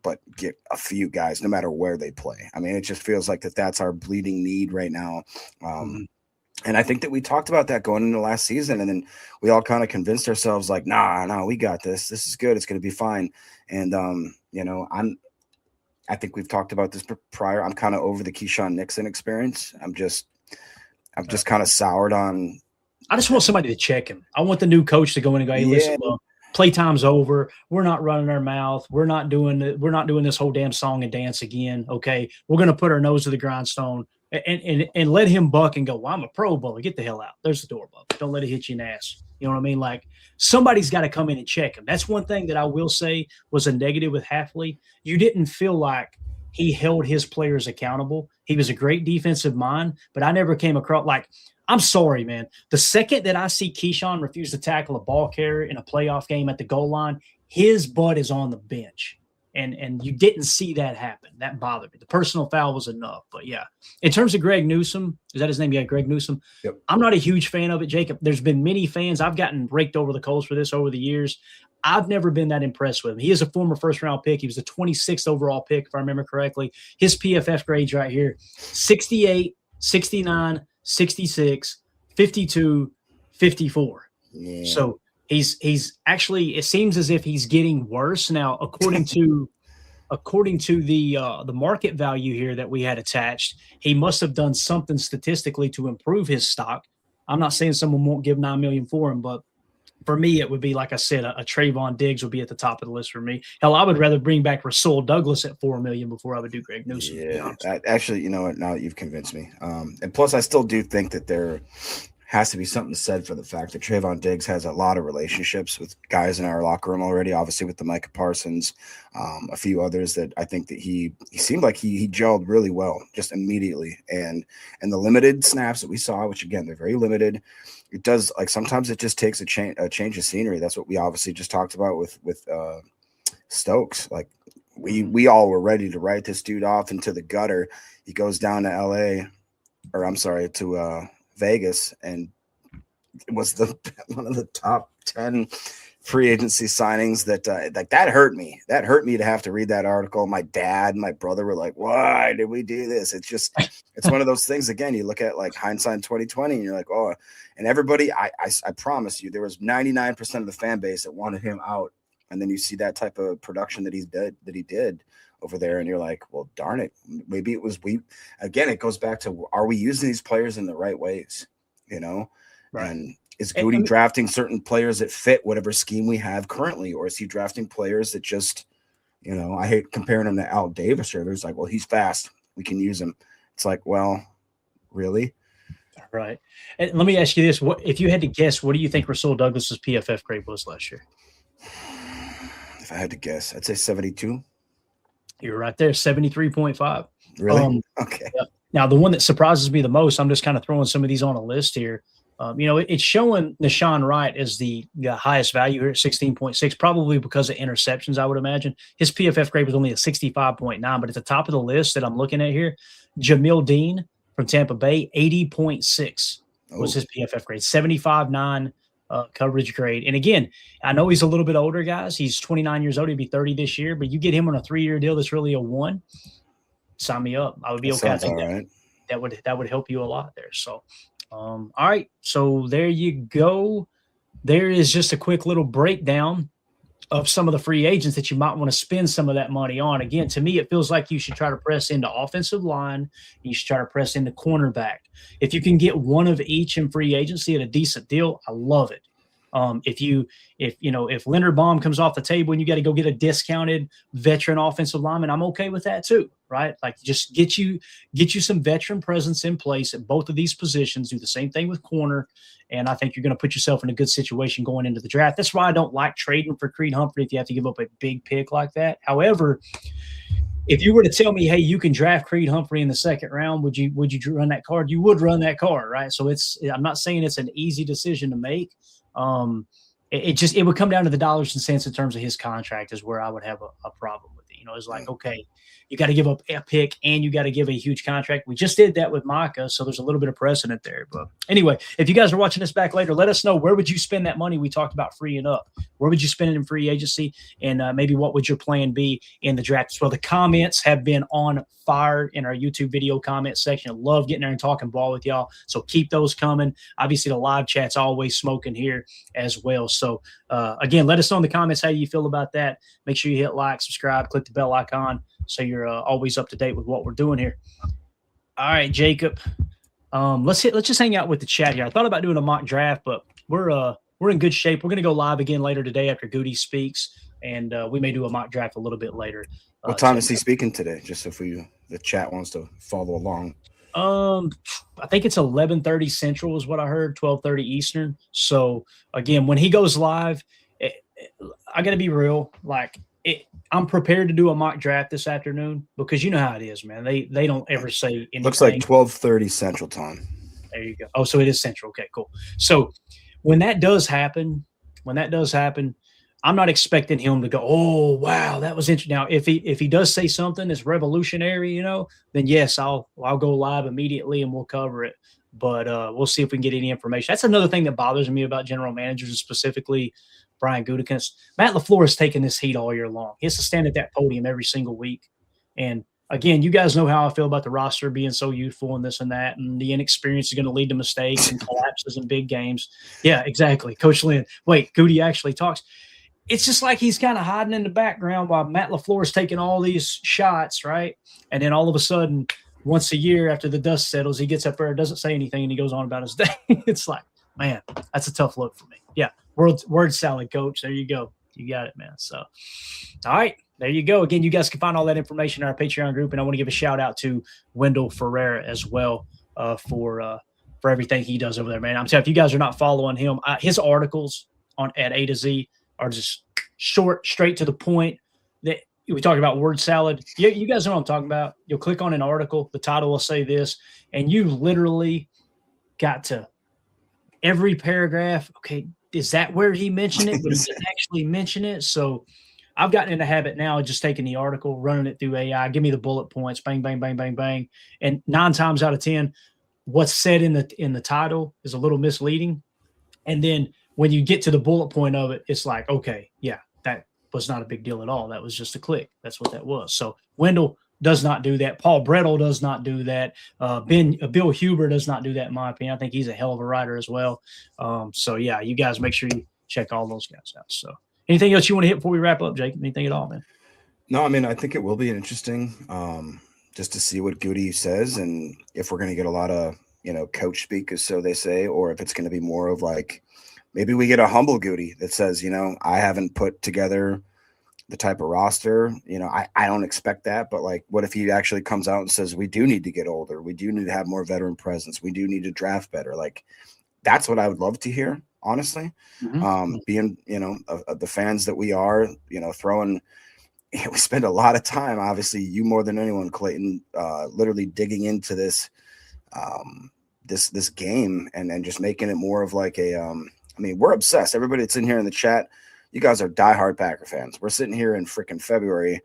but get a few guys, no matter where they play. I mean, it just feels like that's our bleeding need right now. And I think that we talked about that going into last season, and then we all kind of convinced ourselves like, nah, we got this. This is good. It's going to be fine. And, I think we've talked about this prior. I'm kind of over the Keyshawn Nixon experience. I'm just kind of soured on. I just want somebody to check him. I want the new coach to go in and go, hey, listen, look, playtime's over. We're not running our mouth. We're not doing this whole damn song and dance again. Okay. We're going to put our nose to the grindstone and let him buck and go, well, I'm a Pro Bowler. Get the hell out. There's the door, bub. Don't let it hit you in the ass. You know what I mean? Like, somebody's got to come in and check him. That's one thing that I will say was a negative with Hafley. You didn't feel like he held his players accountable. He was a great defensive mind, but I never came across like, I'm sorry, man. The second that I see Keyshawn refuse to tackle a ball carrier in a playoff game at the goal line, his butt is on the bench. And you didn't see that happen. That bothered me. The personal foul was enough. But, yeah, in terms of Greg Newsome, is that his name? Yeah, Greg Newsome. Yep. I'm not a huge fan of it, Jacob. There's been many fans. I've gotten raked over the coals for this over the years. I've never been that impressed with him. He is a former first-round pick. He was the 26th overall pick, if I remember correctly. His PFF grades right here, 68, 69, 66, 52, 54. Yeah. So he's actually, it seems as if he's getting worse now, according to the market value here that we had attached. He must have done something statistically to improve his stock. I'm not saying someone won't give $9 million for him, but for me, it would be, like I said, a Trayvon Diggs would be at the top of the list for me. Hell, I would rather bring back Rasul Douglas at $4 million before I would do Greg Newsome. Yeah, actually, you know what? Now that you've convinced me, and plus, I still do think that there has to be something said for the fact that Trayvon Diggs has a lot of relationships with guys in our locker room already. Obviously, with the Micah Parsons, a few others that I think that he seemed like he gelled really well just immediately, and the limited snaps that we saw, which again they're very limited. It does, like, sometimes it just takes a change of scenery. That's what we obviously just talked about with Stokes. Like, we all were ready to write this dude off into the gutter. He goes down to to Vegas, and it was one of the top 10 free agency signings that hurt me. That hurt me to have to read that article. My dad and my brother were like, why did we do this? It's one of those things. Again, you look at like hindsight 2020 and you're like, oh, and everybody, I promise you, there was 99% of the fan base that wanted him out And then you see that type of production that he did over there, and you're like, well, darn it, maybe it was again, it goes back to, are we using these players in the right ways? Right. And is Goody drafting certain players that fit whatever scheme we have currently, or is he drafting players that just, I hate comparing him to Al Davis, or there's like, well, he's fast, we can use him. It's like, well, really? Right. And let me ask you this: what if you had to guess? What do you think Rasul Douglas's PFF grade was last year? If I had to guess, I'd say 72. You're right there, 73.5. Really? Okay. Yeah. Now, the one that surprises me the most, I'm just kind of throwing some of these on a list here. It's showing Nahshon Wright as the highest value here at 16.6, probably because of interceptions, I would imagine. His PFF grade was only a 65.9, but at the top of the list that I'm looking at here, Jamil Dean from Tampa Bay, 80.6 was his PFF grade, 75.9 coverage grade. And again, I know he's a little bit older, guys. He's 29 years old. He'll be 30 this year, but you get him on a 3-year deal that's really a 1. Sign me up. I would be okay. I think that would help you a lot there. So, all right. So there you go. There is just a quick little breakdown of some of the free agents that you might want to spend some of that money on. Again, to me, it feels like you should try to press into offensive line. You should try to press into cornerback. If you can get one of each in free agency at a decent deal, I love it. If Leonard Baum comes off the table and you got to go get a discounted veteran offensive lineman, I'm okay with that too, right? Like just get you some veteran presence in place at both of these positions. Do the same thing with corner, and I think you're going to put yourself in a good situation going into the draft. That's why I don't like trading for Creed Humphrey if you have to give up a big pick like that. However, if you were to tell me, hey, you can draft Creed Humphrey in the second round, would you run that card? You would run that card, right? So I'm not saying it's an easy decision to make. It would come down to the dollars and cents in terms of his contract is where I would have a problem with it. It's like, okay, you got to give up a pick and you got to give a huge contract. We just did that with Micah, so there's a little bit of precedent there. But anyway, if you guys are watching this back later, let us know, where would you spend that money we talked about freeing up? Where would you spend it in free agency? And maybe what would your plan be in the draft as well? The comments have been on fire in our YouTube video comment section. I love getting there and talking ball with y'all. So keep those coming. Obviously, the live chat's always smoking here as well. So again, let us know in the comments how you feel about that. Make sure you hit like, subscribe, click the bell icon so you're always up to date with what we're doing here. All right, Jacob. Let's just hang out with the chat here. I thought about doing a mock draft, but we're in good shape. We're going to go live again later today after Goody speaks, and we may do a mock draft a little bit later. What time is he speaking today? Just if the chat wants to follow along. I think it's 11:30 Central is what I heard, 12:30 Eastern. So again, when he goes live, I got to be real. I'm prepared to do a mock draft this afternoon because you know how it is, man. They don't ever say anything. Looks like 12:30 Central time. There you go. Oh, so it is Central. Okay, cool. So when that does happen, I'm not expecting him to go, oh, wow, that was interesting. Now, if he does say something that's revolutionary, then yes, I'll go live immediately and we'll cover it. But we'll see if we can get any information. That's another thing that bothers me about general managers, and specifically Brian Gutekunst. Matt LaFleur has taken this heat all year long. He has to stand at that podium every single week. And again, you guys know how I feel about the roster being so youthful and this and that, and the inexperience is going to lead to mistakes and collapses in big games. Yeah, exactly. Coach Lynn. Wait, Goody actually talks. It's just like he's kind of hiding in the background while Matt LaFleur is taking all these shots, right? And then all of a sudden, once a year after the dust settles, he gets up there, doesn't say anything, and he goes on about his day. It's like, man, that's a tough look for me. Yeah, word salad, Coach. There you go. You got it, man. So, all right, there you go. Again, you guys can find all that information in our Patreon group, and I want to give a shout-out to Wendell Ferreira as well for everything he does over there, man. I'm telling you, if you guys are not following him, his articles at A to Z are just short, straight to the point. That we talk about word salad. You guys know what I'm talking about. You'll click on an article, the title will say this, and you literally got to every paragraph. Okay, is that where he mentioned it? But he didn't actually mention it. So I've gotten in the habit now of just taking the article, running it through AI, give me the bullet points, bang, bang, bang, bang, bang. And 9 times out of 10, what's said in the title is a little misleading. And then when you get to the bullet point of it, it's like, okay, yeah, that was not a big deal at all. That was just a click. That's what that was. So Wendell does not do that. Paul Brettel does not do that. Bill Huber does not do that, in my opinion. I think he's a hell of a writer as well. So, yeah, you guys make sure you check all those guys out. So, Anything else you want to hit before we wrap up, Jake? Anything at all, man? No, I mean, I think it will be interesting just to see what Goody says and if we're going to get a lot of, coach speak, as so they say, or if it's going to be more of like, maybe we get a humble Goody that says, I haven't put together the type of roster, I don't expect that, but like, what if he actually comes out and says, we do need to get older. We do need to have more veteran presence. We do need to draft better. Like, that's what I would love to hear, honestly. Being, the fans that we are, throwing, we spend a lot of time, obviously you more than anyone, Clayton, literally digging into this, this game and just making it more of like a, we're obsessed. Everybody that's in here in the chat, you guys are diehard Packer fans. We're sitting here in freaking February,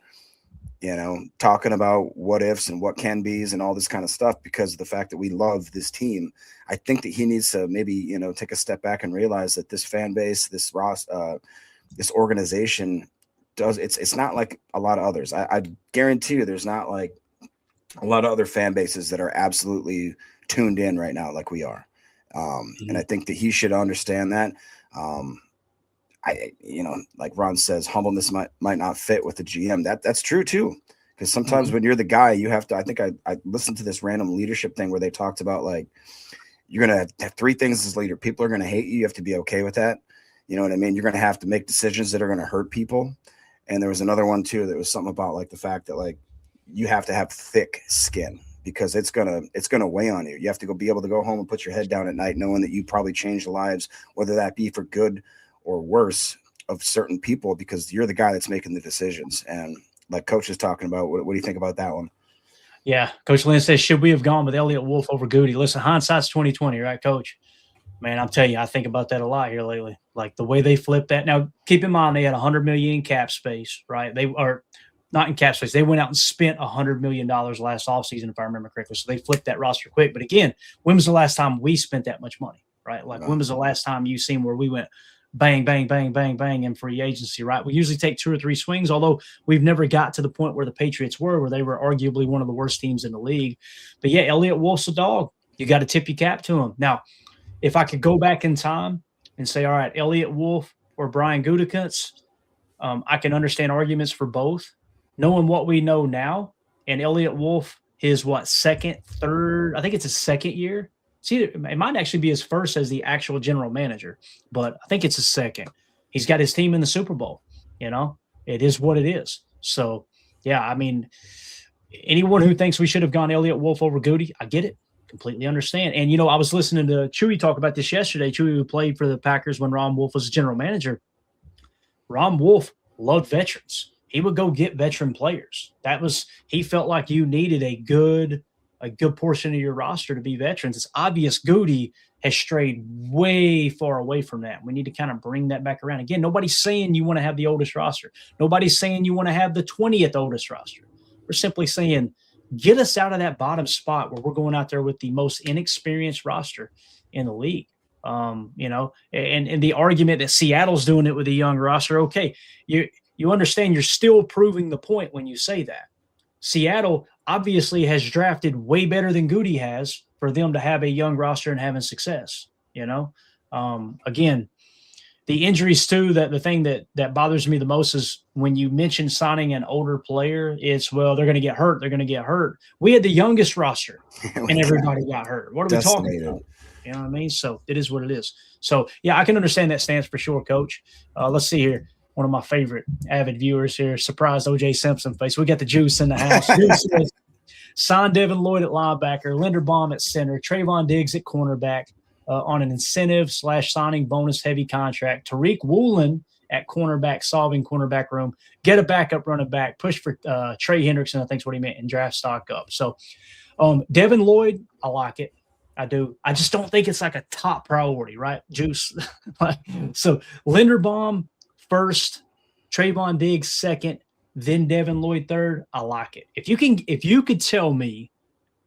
talking about what ifs and what can be's and all this kind of stuff because of the fact that we love this team. I think that he needs to maybe, take a step back and realize that this fan base, this organization it's not like a lot of others. I guarantee you there's not like a lot of other fan bases that are absolutely tuned in right now like we are. And I think that he should understand that. Like Ron says, humbleness might not fit with the GM. That's true too. Because sometimes when you're the guy, you have to, I think I listened to this random leadership thing where they talked about like, you're going to have three things as leader. People are going to hate you. You have to be okay with that. You know what I mean? You're going to have to make decisions that are going to hurt people. And there was another one too, that was something about like the fact that like, you have to have thick skin because it's going to weigh on you. You have to be able to go home and put your head down at night, knowing that you probably changed the lives, whether that be for good or worse, of certain people, because you're the guy that's making the decisions. And like Coach is talking about, what do you think about that one? Yeah, Coach Lynn says, should we have gone with Elliott Wolf over Goody? Listen, hindsight's 2020, right, Coach? Man, I'm telling you, I think about that a lot here lately. Like the way they flipped that. Now, keep in mind they had $100 million in cap space, right? They are not in cap space. They went out and spent $100 million last offseason, if I remember correctly. So they flipped that roster quick. But again, when was the last time we spent that much money, right? Like when was the last time you seen where we went bang, bang, bang, bang, bang in free agency, right? We usually take 2 or 3 swings, although we've never got to the point where the Patriots were, where they were arguably one of the worst teams in the league. But yeah, Elliott Wolf's a dog. You got to tip your cap to him. Now, if I could go back in time and say, all right, Elliott Wolf or Brian Gutekunst, I can understand arguments for both. Knowing what we know now, and Elliott Wolf, his second, third, I think it's his second year. See, it might actually be his first as the actual general manager, but I think it's his second. He's got his team in the Super Bowl. It is what it is. So, yeah, I mean, anyone who thinks we should have gone Elliott Wolf over Goody, I get it. Completely understand. And, I was listening to Chewy talk about this yesterday. Chewy, who played for the Packers when Ron Wolf was the general manager. Ron Wolf loved veterans. He would go get veteran players. He felt like you needed a good portion of your roster to be veterans. It's obvious Goody has strayed way far away from that. We need to kind of bring that back around. Again, nobody's saying you want to have the oldest roster. Nobody's saying you want to have the 20th oldest roster. We're simply saying, get us out of that bottom spot where we're going out there with the most inexperienced roster in the league. And the argument that Seattle's doing it with a young roster, okay, you understand you're still proving the point when you say that. Seattle obviously has drafted way better than Goody has for them to have a young roster and having success. Again, the injuries too, that the thing that bothers me the most is when you mention signing an older player, it's, well, they're going to get hurt. They're going to get hurt. We had the youngest roster and everybody got hurt. What are we talking about? You know what I mean? So it is what it is. So, yeah, I can understand that stance for sure, Coach. Let's see here. One of my favorite avid viewers here, surprised OJ Simpson face. We got the juice in the house. Juice says, sign Devin Lloyd at linebacker, Linderbaum at center, Trayvon Diggs at cornerback on an incentive/signing bonus heavy contract. Tariq Woolen at cornerback, solving cornerback room. Get a backup running back. Push for Trey Hendrickson, I think is what he meant, and draft stock up. So Devin Lloyd, I like it. I do. I just don't think it's like a top priority, right? Juice. So Linderbaum first, Trayvon Diggs second, then Devin Lloyd third. I like it. If you could tell me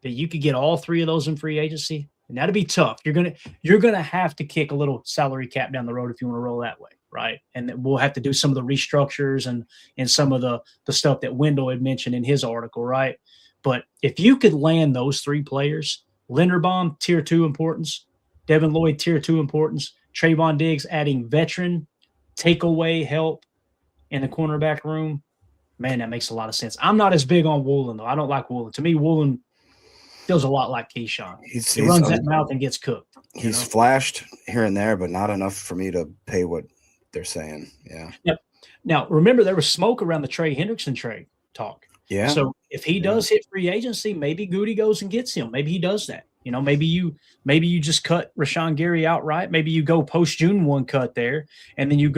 that you could get all 3 of those in free agency, and that'd be tough. You're gonna have to kick a little salary cap down the road if you want to roll that way, right? And then we'll have to do some of the restructures and some of the stuff that Wendell had mentioned in his article, right? But if you could land those 3 players, Linderbaum, tier 2 importance, Devin Lloyd, tier 2 importance, Trayvon Diggs adding veteran takeaway help in the cornerback room, man, that makes a lot of sense. I'm not as big on Woolen, though. I don't like Woolen. To me, Woolen feels a lot like Keyshawn. He runs that mouth and gets cooked. He's flashed here and there, but not enough for me to pay what they're saying. Yeah. Yep. Now, remember, there was smoke around the Trey Hendrickson trade talk. Yeah. So if he does hit free agency, maybe Goody goes and gets him. Maybe he does that. Maybe you just cut Rashawn Gary outright. Maybe you go post June 1 cut there, and then you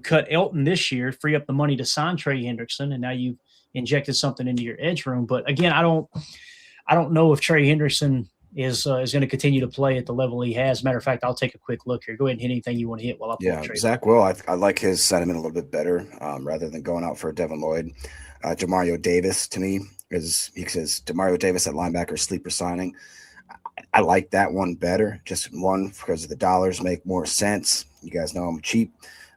cut Elton this year, free up the money to sign Trey Hendrickson, and now you've injected something into your edge room. But again, I don't know if Trey Hendrickson is going to continue to play at the level he has. Matter of fact, I'll take a quick look here. Go ahead and hit anything you want to hit while I pull Trey. Zach Will, I like his sentiment a little bit better rather than going out for Devin Lloyd. Demario Davis, to me, he says Demario Davis at linebacker, sleeper signing. I like that one better. Just one, because the dollars make more sense. You guys know I'm cheap.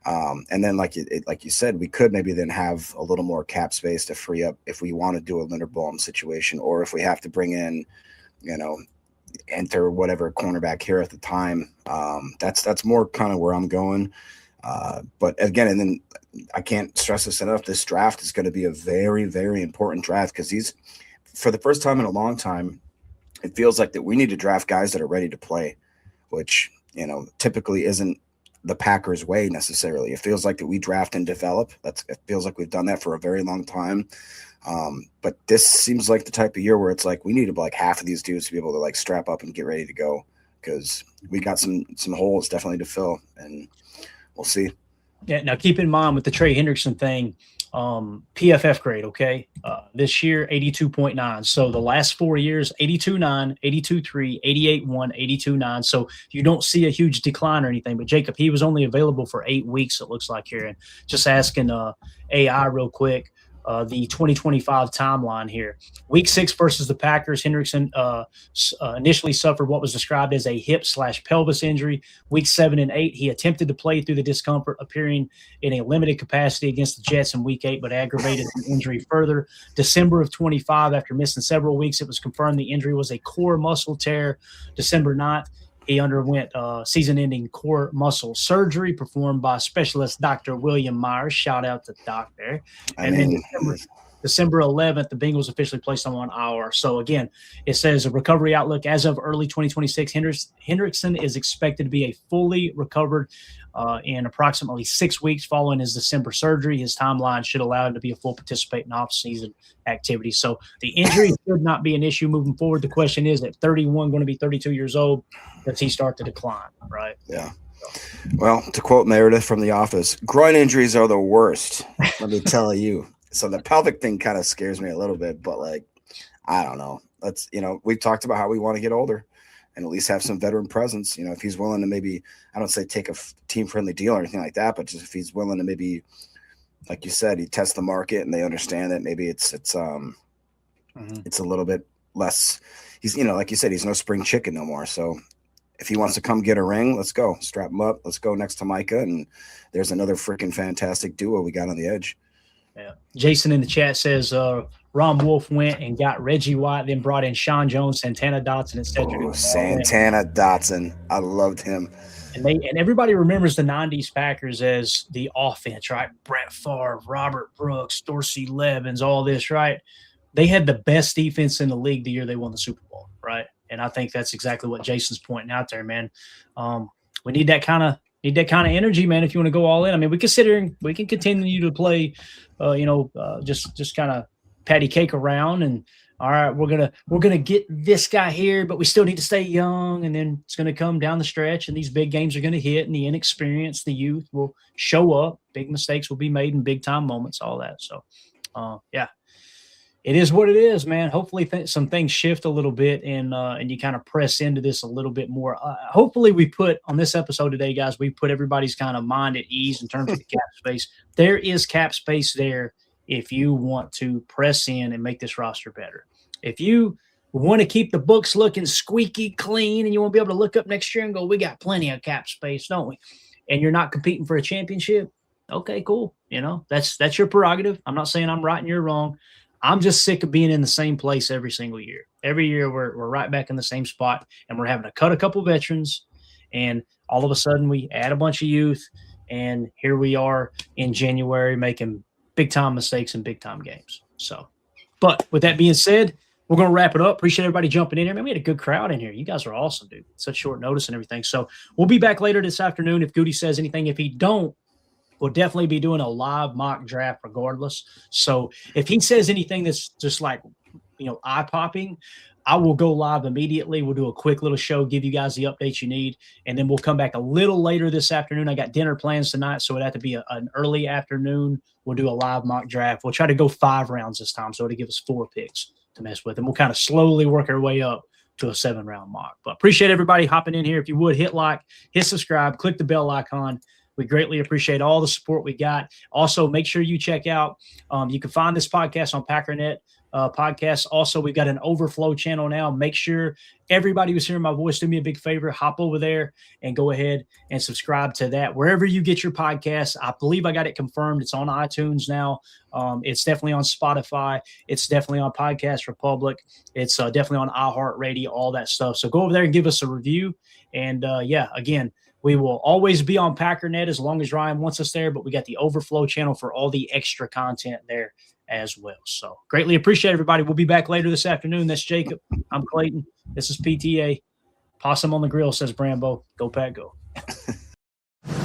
And then, like you said, we could maybe then have a little more cap space to free up if we want to do a Linderbaum situation, or if we have to bring in, enter whatever cornerback here at the time. That's more kind of where I'm going. But again, and then I can't stress this enough. This draft is going to be a very, very important draft, because for the first time in a long time, it feels like that we need to draft guys that are ready to play, which, typically isn't the Packers way necessarily. It feels like that we draft and develop. It feels like we've done that for a very long time. But this seems like the type of year where it's like we need half of these dudes to be able to strap up and get ready to go, because we got some holes definitely to fill, and we'll see. Yeah. Now keep in mind with the Trey Hendrickson thing, PFF grade, okay? This year, 82.9. So the last 4 years, 82.9, 82.3, 88.1, 82.9. So you don't see a huge decline or anything. But Jacob, he was only available for 8 weeks, it looks like here. And just asking AI real quick, the 2025 timeline here. Week 6 versus the Packers, Hendrickson initially suffered what was described as a hip/pelvis injury. Week 7 and 8, he attempted to play through the discomfort, appearing in a limited capacity against the Jets in Week 8, but aggravated the injury further. December of 25, after missing several weeks, it was confirmed the injury was a core muscle tear. December 9th, he underwent season-ending core muscle surgery performed by specialist Dr. William Myers. Shout out to Doc there. And then December 11th, the Bengals officially placed him on IR. So, again, it says a recovery outlook as of early 2026. Hendrickson is expected to be a fully recovered in approximately 6 weeks following his December surgery. His timeline should allow him to be a full participant in off-season activities. So the injury should not be an issue moving forward. The question is, at 31, going to be 32 years old, does he start to decline, right? Yeah. Well, to quote Meredith from The Office, groin injuries are the worst, let me tell you. So the pelvic thing kind of scares me a little bit, but I don't know. We've talked about how we want to get older and at least have some veteran presence. If he's willing to maybe, I don't say take a team-friendly deal or anything like that, but just if he's willing to maybe, like you said, he tests the market and they understand that maybe it's a little bit less. He's, like you said, he's no spring chicken no more. So if he wants to come get a ring, let's go. Strap him up. Let's go next to Micah, and there's another freaking fantastic duo we got on the edge. Yeah. Jason in the chat says Ron Wolf went and got Reggie White, then brought in Sean Jones, Santana Dotson, and Cedric. Oh, Santana Dotson. I loved him. And everybody remembers the 90s Packers as the offense, right? Brett Favre, Robert Brooks, Dorsey Levens, all this, right? They had the best defense in the league the year they won the Super Bowl, right? And I think that's exactly what Jason's pointing out there, man. We need that kind of energy, man, if you want to go all in. I mean, we can continue to play, just kind of patty cake around and, all right, we're gonna get this guy here, but we still need to stay young, and then it's gonna come down the stretch, and these big games are gonna hit, and the inexperience, the youth will show up. Big mistakes will be made in big time moments, all that. So, yeah, it is what it is, man. Hopefully, some things shift a little bit, and you kind of press into this a little bit more. Hopefully, we put on this episode today, guys. We put everybody's kind of mind at ease in terms of the cap space. There is cap space there if you want to press in and make this roster better. If you want to keep the books looking squeaky clean and you want to be able to look up next year and go, we got plenty of cap space, don't we? And you're not competing for a championship, okay, cool. That's your prerogative. I'm not saying I'm right and you're wrong. I'm just sick of being in the same place every single year. Every year we're right back in the same spot, and we're having to cut a couple veterans, and all of a sudden we add a bunch of youth, And here we are in January making big time mistakes in big time games. So, but with that being said, we're going to wrap it up. Appreciate everybody jumping in here. Man, we had a good crowd in here. You guys are awesome, dude. Such short notice and everything. So we'll be back later this afternoon if Goody says anything. If he don't, we'll definitely be doing a live mock draft regardless. So if he says anything that's just like, eye-popping, I will go live immediately. We'll do a quick little show, give you guys the updates you need, and then we'll come back a little later this afternoon. I got dinner plans tonight, so it'd have to be an early afternoon. We'll do a live mock draft. We'll try to go 5 rounds this time, so it'll give us 4 picks to mess with, and we'll kind of slowly work our way up to a 7-round mock. But appreciate everybody hopping in here. If you would, hit like, hit subscribe, click the bell icon. We greatly appreciate all the support we got. Also, make sure you check out, you can find this podcast on Packernet podcast. Also, we've got an Overflow channel now. Make sure everybody who's hearing my voice, do me a big favor, hop over there and go ahead and subscribe to that. Wherever you get your podcasts, I believe I got it confirmed. It's on iTunes now. It's definitely on Spotify. It's definitely on Podcast Republic. It's definitely on iHeartRadio, all that stuff. So go over there and give us a review. And again, we will always be on Packernet as long as Ryan wants us there, but we got the Overflow channel for all the extra content there as well. So greatly appreciate everybody. We'll be back later this afternoon. That's Jacob. I'm Clayton. This is PTA. Possum on the grill, says Brambo. Go Pack, go. There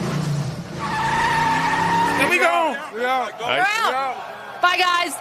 we go. Bye, guys.